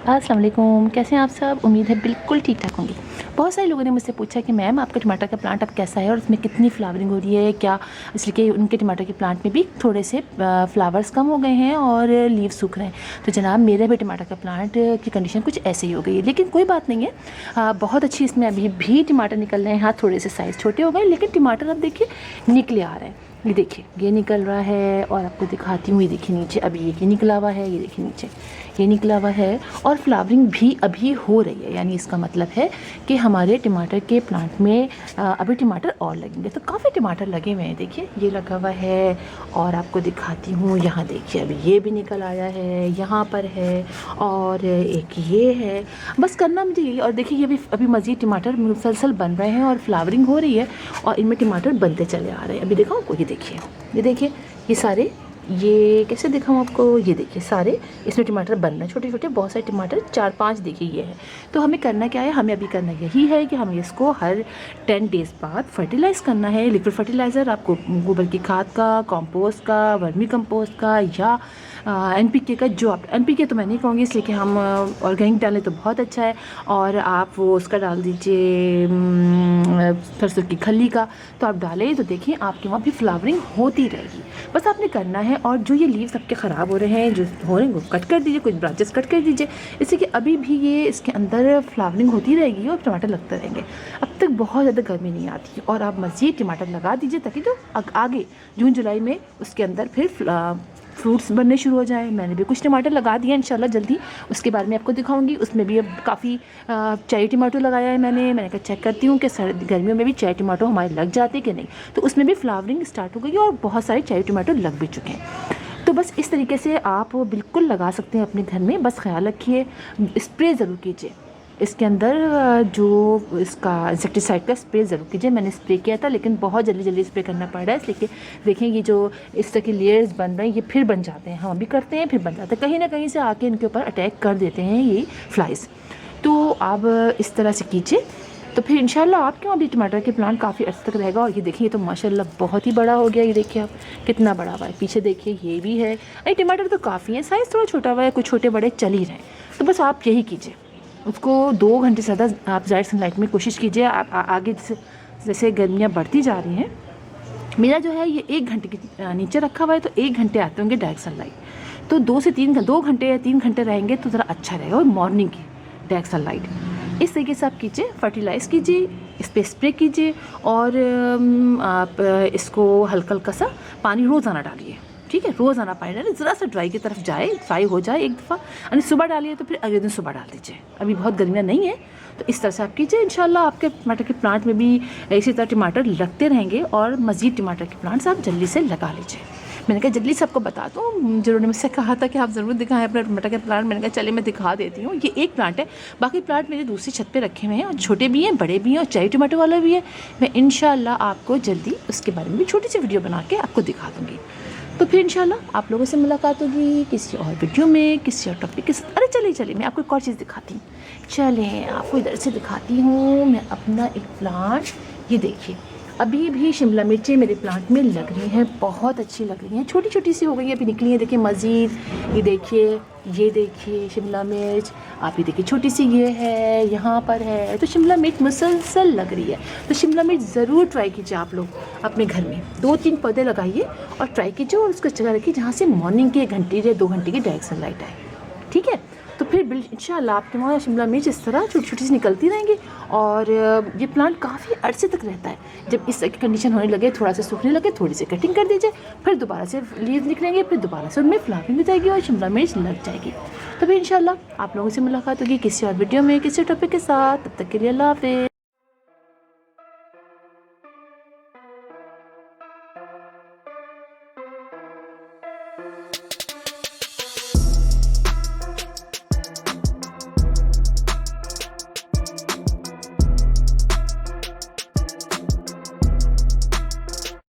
अस्सलाम वालेकुम, कैसे हैं आप सब। उम्मीद है बिल्कुल ठीक ठाक होंगी। बहुत सारे लोगों ने मुझसे पूछा कि मैम आपका टमाटर का प्लांट अब कैसा है और उसमें कितनी फ्लावरिंग हो रही है क्या, इसलिए कि उनके टमाटर के प्लांट में भी थोड़े से फ्लावर्स कम हो गए हैं और लीव सूख रहे हैं। तो जनाब मेरे भी टमाटर का प्लांट की कंडीशन कुछ ऐसे ही हो गई है, लेकिन कोई बात नहीं है। बहुत अच्छी इसमें अभी भी टमाटर निकल रहे हैं। हाँ, थोड़े से साइज़ छोटे हो गए, लेकिन टमाटर अब देखिए निकले आ रहे हैं। ये देखिए ये निकल रहा है और आपको दिखाती हूँ। ये देखिए नीचे अभी ये निकला हुआ है, ये देखिए नीचे ये निकला हुआ है और फ्लावरिंग भी अभी हो रही है। यानी इसका मतलब है कि हमारे टमाटर के प्लांट में अभी टमाटर और लगेंगे। तो काफ़ी टमाटर लगे हुए हैं। देखिए ये लगा हुआ है और आपको दिखाती हूँ। यहाँ देखिए अभी ये भी निकल आया है, यहाँ पर है और एक ये है। बस करना मुझे यही। और देखिए ये भी अभी मज़ीद टमाटर मुसलसल बन रहे हैं और फ्लावरिंग हो रही है और इनमें टमाटर बनते चले आ रहे हैं। अभी दिखाऊँ आपको, ये देखिए ये सारे, ये कैसे दिखाऊँ आपको, ये देखिए सारे इसमें टमाटर बन रहे हैं, छोटे छोटे बहुत सारे टमाटर, 4-5 देखिए ये है। तो हमें करना क्या है, हमें अभी करना यही है कि हमें इसको हर 10 डेज़ बाद फर्टिलाइज़ करना है। लिक्विड फर्टिलाइज़र आपको गोबर की खाद का, कंपोस्ट का, वर्मी कंपोस्ट का या NPK का, जो आप NPK तो मैं नहीं कहूँगी इसलिए कि हम ऑर्गेनिक डालें तो बहुत अच्छा है। और आप वो उसका डाल दीजिए सरसों की खली का, तो आप डालें तो देखिए आपके वहाँ भी फ्लावरिंग होती रहेगी। बस आपने करना है। और जो ये लीव्स आपके ख़राब हो रहे हैं, जो हो रहे हैं, वो कट कर दीजिए, कुछ ब्रांचेस कट कर दीजिए, इससे कि अभी भी ये इसके अंदर फ्लावरिंग होती रहेगी और टमाटर लगते रहेंगे। अब तक बहुत ज़्यादा गर्मी नहीं आती और आप मज़ीद टमाटर लगा दीजिए ताकि जो आगे जून जुलाई में उसके अंदर फिर फ्रूट्स बनने शुरू हो जाए। मैंने भी कुछ टमाटर लगा दिया इंशाल्लाह जल्दी, उसके बारे में आपको दिखाऊंगी। उसमें भी अब काफ़ी चाय टमाटो लगाया है मैंने कहा चेक करती हूँ कि गर्मियों में भी चाय टमाटो हमारे लग जाते कि नहीं। तो उसमें भी फ्लावरिंग स्टार्ट हो गई और बहुत सारे चाय टमाटो लग भी चुके हैं। तो बस इस तरीके से आप बिल्कुल लगा सकते हैं अपने घर में। बस ख्याल रखिए, स्प्रे ज़रूर कीजिए इसके अंदर, जो इसका इंसेक्टिसाइड का स्प्रे ज़रूर कीजिए। मैंने स्प्रे किया था लेकिन बहुत जल्दी स्प्रे करना पड़ रहा है, इसलिए कि देखें ये जो इस तरह की लेयर्स बन रहे हैं ये फिर बन जाते हैं। हम भी करते हैं फिर बन जाते हैं, कहीं ना कहीं से आके इनके ऊपर अटैक कर देते हैं ये फ्लाइज। तो आप इस तरह से कीजिए तो फिर इंशाल्लाह आपके वहाँ भी टमाटर के प्लांट काफ़ी अर्से तक रहेगा। और ये देखिए ये तो माशाल्लाह बहुत ही बड़ा हो गया। ये देखिए आप कितना बड़ा हुआ है। पीछे देखिए ये भी है। अरे टमाटर तो काफ़ी है, साइज़ थोड़ा छोटा हुआ है, कुछ छोटे बड़े चल ही रहे हैं। तो बस आप यही कीजिए, उसको 2 घंटे से ज़्यादा आप ज़ाहिर सनलाइट में कोशिश कीजिए। आप आगे जैसे गर्मियाँ बढ़ती जा रही हैं, मेरा जो है ये 1 घंटे के नीचे रखा हुआ है, तो 1 घंटे आते होंगे डायरेक्ट सनलाइट। तो 2 घंटे या 3 घंटे रहेंगे तो ज़रा अच्छा रहेगा। और मॉर्निंग की डायरेक्ट सनलाइट इस तरीके से आप कीजिए, फर्टिलाइज़ कीजिए, इस पर स्प्रे कीजिए और आप इसको हल्का हल्का सा पानी रोज़ाना डालिए। ठीक है, रोज़ाना पानी डालिए, ज़रा सा ड्राई की तरफ जाए, फ्राई हो जाए एक दफ़ा। यानी सुबह डालिए तो फिर अगले दिन सुबह डाल दीजिए। अभी बहुत गर्मियाँ नहीं है तो इस तरह से आप कीजिए। इंशाल्लाह आपके टमाटर के प्लांट में भी इसी तरह टमाटर लगते रहेंगे और मज़ीद टमाटर के प्लांट्स आप जल्दी से लगा लीजिए। मैंने कहा जल्दी से आपको बता दूँ, जिन्होंने मुझसे कहा था कि आप ज़रूर दिखाएं अपने टमाटर के प्लांट, मैंने कहा चलिए मैं दिखा देती हूँ। ये एक प्लांट है, बाकी प्लांट मेरे दूसरी छत पे रखे हुए हैं और छोटे भी हैं, बड़े भी हैं और चाय टमाटो वाला भी है। मैं इंशाल्लाह आपको जल्दी उसके बारे में भी छोटी सी वीडियो बना के आपको दिखा दूँगी। तो फिर इंशाल्लाह आप लोगों से मुलाकात होगी किसी और वीडियो में, किसी और टॉपिक के साथ। अरे चलिए मैं आपको एक और चीज़ दिखाती हूँ। चलें आपको इधर से दिखाती हूँ मैं अपना एक प्लांट। ये देखिए अभी भी शिमला मिर्चें मेरे प्लांट में लग रही हैं, बहुत अच्छी लग रही हैं, छोटी छोटी सी हो गई हैं, अभी निकली हैं। देखिए मज़ीद ये देखिए शिमला मिर्च, आप ये देखिए छोटी सी ये है, यहाँ पर है। तो शिमला मिर्च मुसलसल लग रही है। तो शिमला मिर्च ज़रूर ट्राई कीजिए आप लोग अपने घर में, 2-3 पौधे लगाइए और ट्राई कीजिए और उसको जगह रखिए जहाँ से मॉर्निंग के 1 घंटे या 2 घंटे की डायरेक्ट सनलाइट आए। ठीक है, तो फिर इंशाल्लाह आपके वहाँ शिमला मिर्च इस तरह छोटी छोटी सी निकलती रहेंगी और ये प्लांट काफ़ी अरसे तक रहता है। जब इस कंडीशन होने लगे, थोड़ा सा सूखने लगे, थोड़ी सी कटिंग कर दीजिए, फिर दोबारा से लीव्स निकलेंगे, फिर दोबारा से उनमें फ्लावरिंग हो जाएगी और शिमला मिर्च लग जाएगी। तो फिर इंशाल्लाह आप लोगों से मुलाकात होगी किसी और वीडियो में, किसी टॉपिक के साथ। तब तक के लिए अल्लाह हाफ़िज़।